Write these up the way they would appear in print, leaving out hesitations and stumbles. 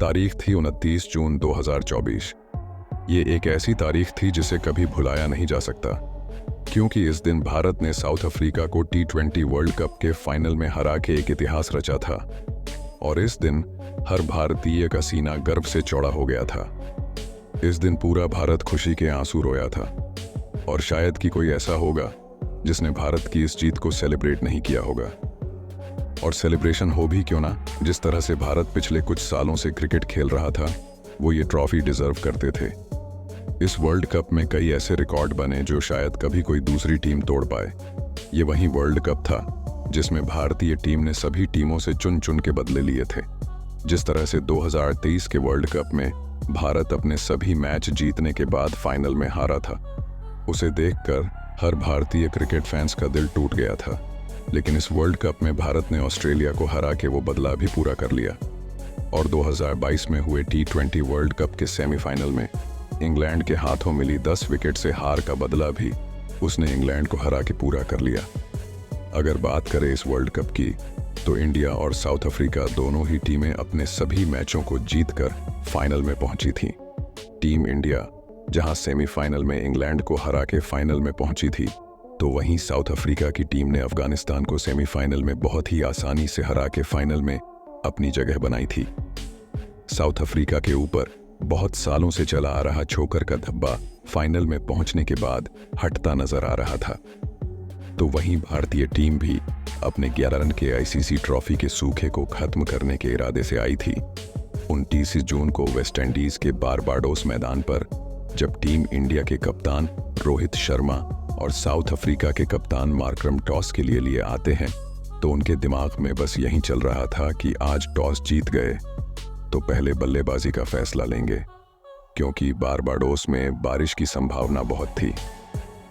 तारीख थी 29 जून 2024। ये एक ऐसी तारीख थी जिसे कभी भुलाया नहीं जा सकता, क्योंकि इस दिन भारत ने साउथ अफ्रीका को T20 वर्ल्ड कप के फाइनल में हरा के एक इतिहास रचा था। और इस दिन हर भारतीय का सीना गर्व से चौड़ा हो गया था। इस दिन पूरा भारत खुशी के आंसू रोया था, और शायद कि कोई ऐसा होगा जिसने भारत की इस जीत को सेलिब्रेट नहीं किया होगा। और सेलिब्रेशन हो भी क्यों ना, जिस तरह से भारत पिछले कुछ सालों से क्रिकेट खेल रहा था, वो ये ट्रॉफी डिजर्व करते थे। इस वर्ल्ड कप में कई ऐसे रिकॉर्ड बने जो शायद कभी कोई दूसरी टीम तोड़ पाए। ये वही वर्ल्ड कप था जिसमें भारतीय टीम ने सभी टीमों से चुन चुन के बदले लिए थे। जिस तरह से 2023 के वर्ल्ड कप में भारत अपने सभी मैच जीतने के बाद फाइनल में हारा था, उसे देखकर हर भारतीय क्रिकेट फैंस का दिल टूट गया था। लेकिन इस वर्ल्ड कप में भारत ने ऑस्ट्रेलिया को हरा के वो बदला भी पूरा कर लिया। और 2022 में हुए T20 वर्ल्ड कप के सेमीफाइनल में इंग्लैंड के हाथों मिली 10 विकेट से हार का बदला भी उसने इंग्लैंड को हरा के पूरा कर लिया। अगर बात करें इस वर्ल्ड कप की, तो इंडिया और साउथ अफ्रीका दोनों ही टीमें अपने सभी मैचों को जीतकर फाइनल में पहुंची थीं। टीम इंडिया जहां सेमीफाइनल में इंग्लैंड को हरा के फाइनल में पहुंची थी, तो वहीं साउथ अफ्रीका की टीम ने अफगानिस्तान को सेमीफाइनल में बहुत ही आसानी से हरा के फाइनल में अपनी जगह बनाई थी। साउथ अफ्रीका के ऊपर बहुत सालों से चला आ रहा छोकर का धब्बा फाइनल में पहुंचने के बाद हटता नजर आ रहा था। तो वहीं भारतीय टीम भी अपने 11 रन के आईसीसी ट्रॉफी के सूखे को खत्म करने के इरादे से आई थी। 29 जून को वेस्ट इंडीज के बारबाडोस मैदान पर जब टीम इंडिया के कप्तान रोहित शर्मा और साउथ अफ्रीका के कप्तान मार्करम टॉस के लिए आते हैं, तो उनके दिमाग में बस यही चल रहा था कि आज टॉस जीत गए तो पहले बल्लेबाजी का फैसला लेंगे, क्योंकि बारबाडोस में बारिश की संभावना बहुत थी।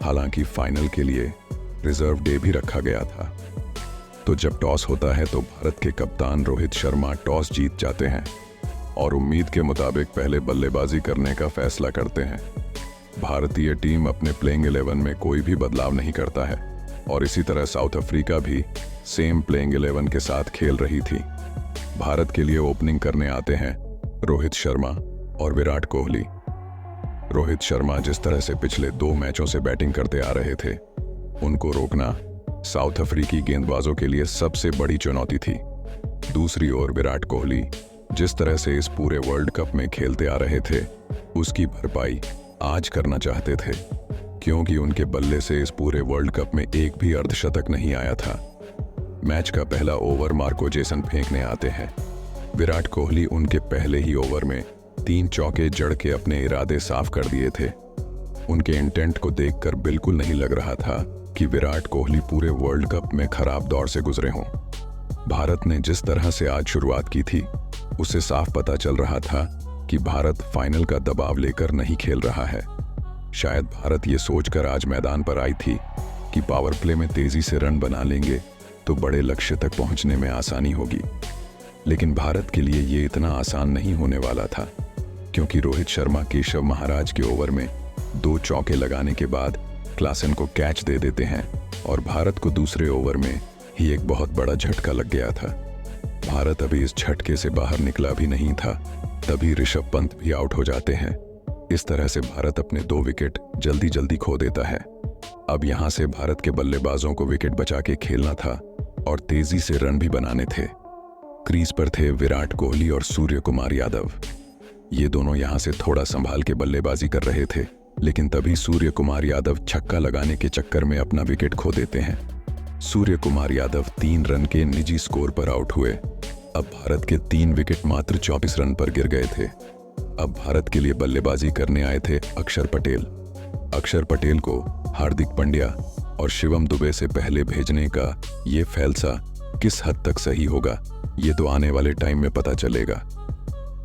हालांकि फाइनल के लिए रिजर्व डे भी रखा गया था। तो जब टॉस होता है तो भारत के कप्तान रोहित शर्मा टॉस जीत जाते हैं और उम्मीद के मुताबिक पहले बल्लेबाजी करने का फैसला करते हैं। भारतीय टीम अपने प्लेइंग 11 में कोई भी बदलाव नहीं करता है, और इसी तरह साउथ अफ्रीका भी सेम प्लेइंग 11 के साथ खेल रही थी। भारत के लिए ओपनिंग करने आते हैं रोहित शर्मा और विराट कोहली। रोहित शर्मा जिस तरह से पिछले 2 मैचों से बैटिंग करते आ रहे थे, उनको रोकना साउथ अफ्रीकी गेंदबाजों के लिए सबसे बड़ी चुनौती थी। दूसरी ओर विराट कोहली जिस तरह से इस पूरे वर्ल्ड कप में खेलते आ रहे थे, उसकी भरपाई आज करना चाहते थे, क्योंकि उनके बल्ले से इस पूरे वर्ल्ड कप में एक भी अर्धशतक नहीं आया था। मैच का पहला ओवर मार्को जेसन फेंकने आते हैं। विराट कोहली उनके पहले ही ओवर में 3 चौके जड़ के अपने इरादे साफ कर दिए थे। उनके इंटेंट को देखकर बिल्कुल नहीं लग रहा था कि विराट कोहली पूरे वर्ल्ड कप में खराब दौर से गुजरे हों। भारत ने जिस तरह से आज शुरुआत की थी, उससे साफ पता चल रहा था कि भारत फाइनल का दबाव लेकर नहीं खेल रहा है। शायद भारत ये सोचकर आज मैदान पर आई थी कि पावर प्ले में तेजी से रन बना लेंगे तो बड़े लक्ष्य तक पहुंचने में आसानी होगी। लेकिन भारत के लिए ये इतना आसान नहीं होने वाला था, क्योंकि रोहित शर्मा केशव महाराज के ओवर में 2 चौके लगाने के बाद क्लासन को कैच दे देते हैं, और भारत को दूसरे ओवर में ही एक बहुत बड़ा झटका लग गया था। भारत अभी इस झटके से बाहर निकला भी नहीं था, तभी ऋषभ पंत भी आउट हो जाते हैं। इस तरह से भारत अपने 2 विकेट जल्दी जल्दी खो देता है। अब यहां से भारत के बल्लेबाजों को विकेट बचा के खेलना था और तेजी से रन भी बनाने थे। क्रीज पर थे विराट कोहली और सूर्य कुमार यादव। ये दोनों यहां से थोड़ा संभाल के बल्लेबाजी कर रहे थे, लेकिन तभी सूर्य कुमार यादव छक्का लगाने के चक्कर में अपना विकेट खो देते हैं। सूर्य कुमार यादव 3 रन के निजी स्कोर पर आउट हुए। अब भारत के 3 विकेट मात्र 24 रन पर गिर गए थे। अब भारत के लिए बल्लेबाजी करने आए थे अक्षर पटेल। अक्षर पटेल को हार्दिक पांड्या और शिवम दुबे से पहले भेजने का ये फैसला किस हद तक सही होगा, ये तो आने वाले टाइम में पता चलेगा।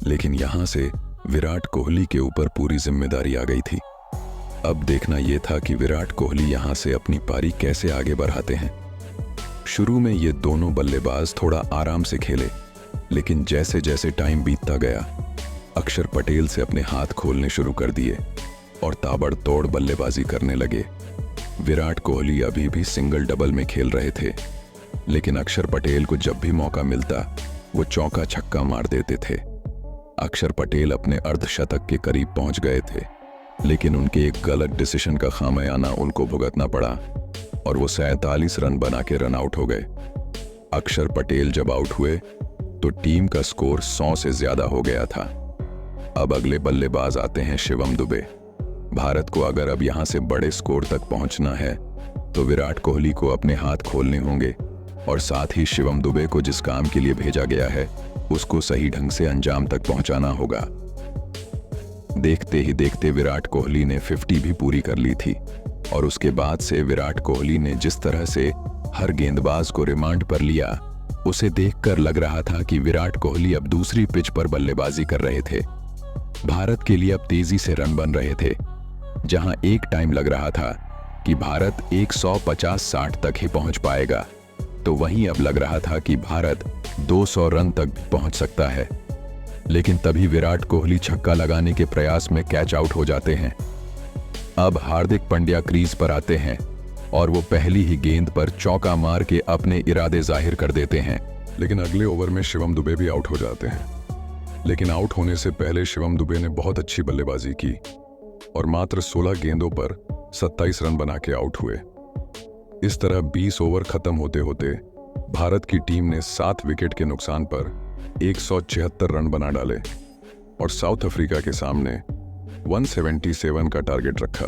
लेकिन यहां से विराट कोहली के ऊपर पूरी जिम्मेदारी आ गई थी। अब देखना यह था कि विराट कोहली यहां से अपनी पारी कैसे आगे बढ़ाते हैं। शुरू में ये दोनों बल्लेबाज थोड़ा आराम से खेले, लेकिन जैसे जैसे टाइम बीतता गया, अक्षर पटेल से अपने हाथ खोलने शुरू कर दिए और ताबड़तोड़ बल्लेबाजी करने लगे। विराट कोहली अभी भी सिंगल डबल में खेल रहे थे, लेकिन अक्षर पटेल को जब भी मौका मिलता वो चौका छक्का मार देते थे। अक्षर पटेल अपने अर्धशतक के करीब पहुंच गए थे, लेकिन उनके एक गलत डिसीजन का खामियाना उनको भुगतना पड़ा और वो 47 रन बना के रन आउट हो गए। अक्षर पटेल जब आउट हुए तो टीम का स्कोर 100 से ज्यादा हो गया था। अब अगले बल्लेबाज आते हैं शिवम दुबे। भारत को अगर अब यहां से बड़े स्कोर तक पहुंचना है तो विराट कोहली को अपने हाथ खोलने होंगे और साथ ही शिवम दुबे को जिस काम के लिए भेजा गया है उसको सही ढंग से अंजाम तक पहुंचाना होगा। देखते ही देखते विराट कोहली ने 50 भी पूरी कर ली थी और उसके बाद से विराट कोहली ने जिस तरह से हर गेंदबाज को रिमांड पर लिया, उसे देखकर लग रहा था कि विराट कोहली अब दूसरी पिच पर बल्लेबाजी कर रहे थे। भारत के लिए अब तेजी से रन बन रहे थे। जहां एक टाइम लग रहा था कि भारत 150-60 तक ही पहुंच पाएगा, तो वहीं अब लग रहा था कि भारत 200 रन तक भी पहुंच सकता है। लेकिन तभी विराट कोहली छक्का लगाने के प्रयास में कैच आउट हो जाते हैं। अब हार्दिक पांड्या क्रीज पर आते हैं और वो पहली ही गेंद पर चौका मार के अपने इरादे जाहिर कर देते हैं। लेकिन अगले ओवर में शिवम दुबे भी आउट हो जाते हैं। लेकिन आउट होने से पहले शिवम दुबे ने बहुत अच्छी बल्लेबाजी की और मात्र 16 गेंदों पर 27 रन बना के आउट हुए। इस तरह 20 ओवर खत्म होते होते भारत की टीम ने 7 विकेट के नुकसान पर 176 रन बना डाले और साउथ अफ्रीका के सामने 177 का टारगेट रखा।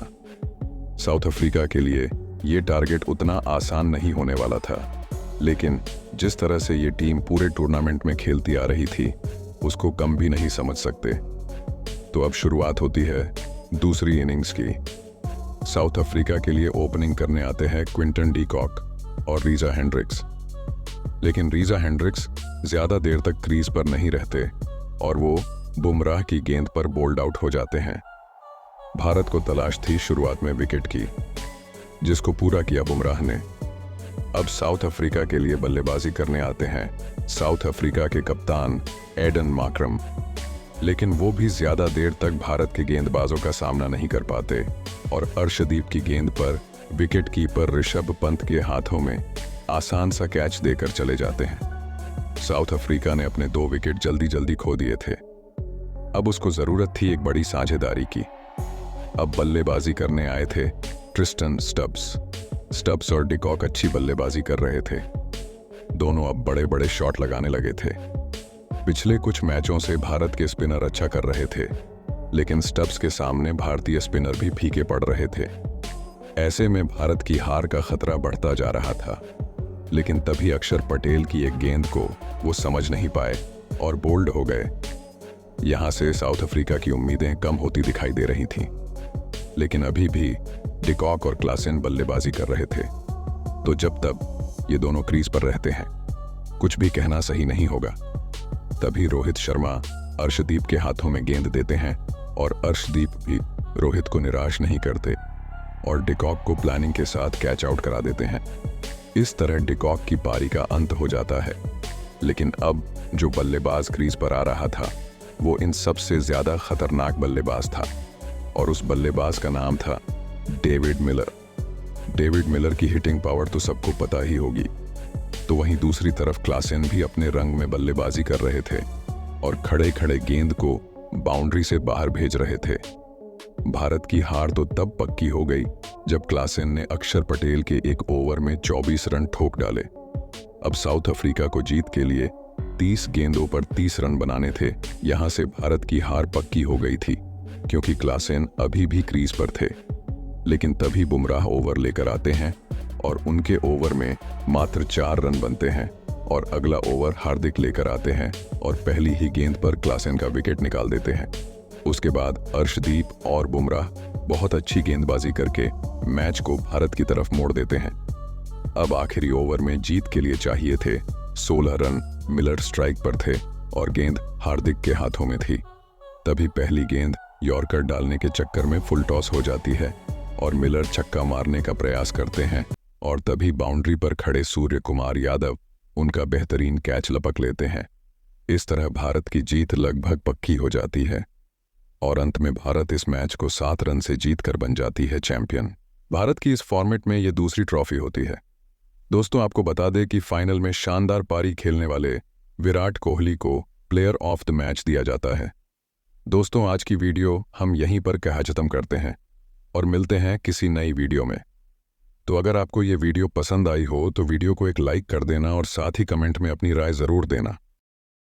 साउथ अफ्रीका के लिए ये टारगेट उतना आसान नहीं होने वाला था, लेकिन जिस तरह से ये टीम पूरे टूर्नामेंट में खेलती आ रही थी उसको कम भी नहीं समझ सकते। तो अब शुरुआत होती है दूसरी इनिंग्स की। साउथ अफ्रीका के लिए ओपनिंग करने आते हैं क्विंटन डी कॉक और रीजा हेंड्रिक्स। लेकिन रीजा हेंड्रिक्स ज्यादा देर तक क्रीज पर नहीं रहते और वो बुमराह की गेंद पर बोल्ड आउट हो जाते हैं। भारत को तलाश थी शुरुआत में विकेट की, जिसको पूरा किया बुमराह ने। अब साउथ अफ्रीका के लिए बल्लेबाजी करने आते हैं साउथ अफ्रीका के कप्तान एडन मार्क्रम। लेकिन वो भी ज्यादा देर तक भारत के गेंदबाजों का सामना नहीं कर पाते और अर्शदीप की गेंद पर विकेट कीपर ऋषभ पंत के हाथों में आसान सा कैच देकर चले जाते हैं। साउथ अफ्रीका ने अपने 2 विकेट जल्दी जल्दी खो दिए थे। अब उसको जरूरत थी एक बड़ी साझेदारी की। अब बल्लेबाजी करने आए थे ट्रिस्टन स्टब्स और डिकॉक अच्छी बल्लेबाजी कर रहे थे। दोनों अब बड़े बड़े शॉट लगाने लगे थे। पिछले कुछ मैचों से भारत के स्पिनर अच्छा कर रहे थे, लेकिन स्टब्स के सामने भारतीय स्पिनर भी फीके पड़ रहे थे। ऐसे में भारत की हार का खतरा बढ़ता जा रहा था। लेकिन तभी अक्षर पटेल की एक गेंद को वो समझ नहीं पाए और बोल्ड हो गए। यहां से साउथ अफ्रीका की उम्मीदें कम होती दिखाई दे रही थीं। लेकिन अभी भी डिकॉक और क्लासेन बल्लेबाजी कर रहे थे, तो जब तक ये दोनों क्रीज पर रहते हैं कुछ भी कहना सही नहीं होगा। तभी रोहित शर्मा अर्शदीप के हाथों में गेंद देते हैं और अर्शदीप भी रोहित को निराश नहीं करते और डिकॉक को प्लानिंग के साथ कैच आउट करा देते हैं। इस तरह डिकॉक की पारी का अंत हो जाता है। लेकिन अब जो बल्लेबाज क्रीज पर आ रहा था वो इन सबसे ज्यादा खतरनाक बल्लेबाज था और उस बल्लेबाज का नाम था डेविड मिलर। डेविड मिलर की हिटिंग पावर तो सबको पता ही होगी। तो वहीं दूसरी तरफ क्लासेन भी अपने रंग में बल्लेबाजी कर रहे थे और खड़े खड़े गेंद को बाउंड्री से बाहर भेज रहे थे। भारत की हार तो तब पक्की हो गई जब क्लासेन ने अक्षर पटेल के एक ओवर में 24 रन ठोक डाले। अब साउथ अफ्रीका को जीत के लिए 30 गेंदों पर 30 रन बनाने थे। यहां से भारत की हार पक्की हो गई थी क्योंकि क्लासेन अभी भी क्रीज पर थे। लेकिन तभी बुमराह ओवर लेकर आते हैं और उनके ओवर में मात्र 4 रन बनते हैं और अगला ओवर हार्दिक लेकर आते हैं और पहली ही गेंद पर क्लासेन का विकेट निकाल देते हैं। उसके बाद अर्शदीप और बुमराह बहुत अच्छी गेंदबाजी करके मैच को भारत की तरफ मोड़ देते हैं। अब आखिरी ओवर में जीत के लिए चाहिए थे 16 रन। मिलर स्ट्राइक पर थे और गेंद हार्दिक के हाथों में थी। तभी पहली गेंद यॉर्कर डालने के चक्कर में फुल टॉस हो जाती है और मिलर छक्का मारने का प्रयास करते हैं और तभी बाउंड्री पर खड़े सूर्य कुमार यादव उनका बेहतरीन कैच लपक लेते हैं। इस तरह भारत की जीत लगभग पक्की हो जाती है और अंत में भारत इस मैच को 7 रन से जीतकर बन जाती है चैंपियन। भारत की इस फॉर्मेट में ये दूसरी ट्रॉफी होती है। दोस्तों, आपको बता दें कि फाइनल में शानदार पारी खेलने वाले विराट कोहली को प्लेयर ऑफ द मैच दिया जाता है। दोस्तों, आज की वीडियो हम यहीं पर खत्म करते हैं और मिलते हैं किसी नई वीडियो में। तो अगर आपको ये वीडियो पसंद आई हो तो वीडियो को एक लाइक कर देना और साथ ही कमेंट में अपनी राय ज़रूर देना।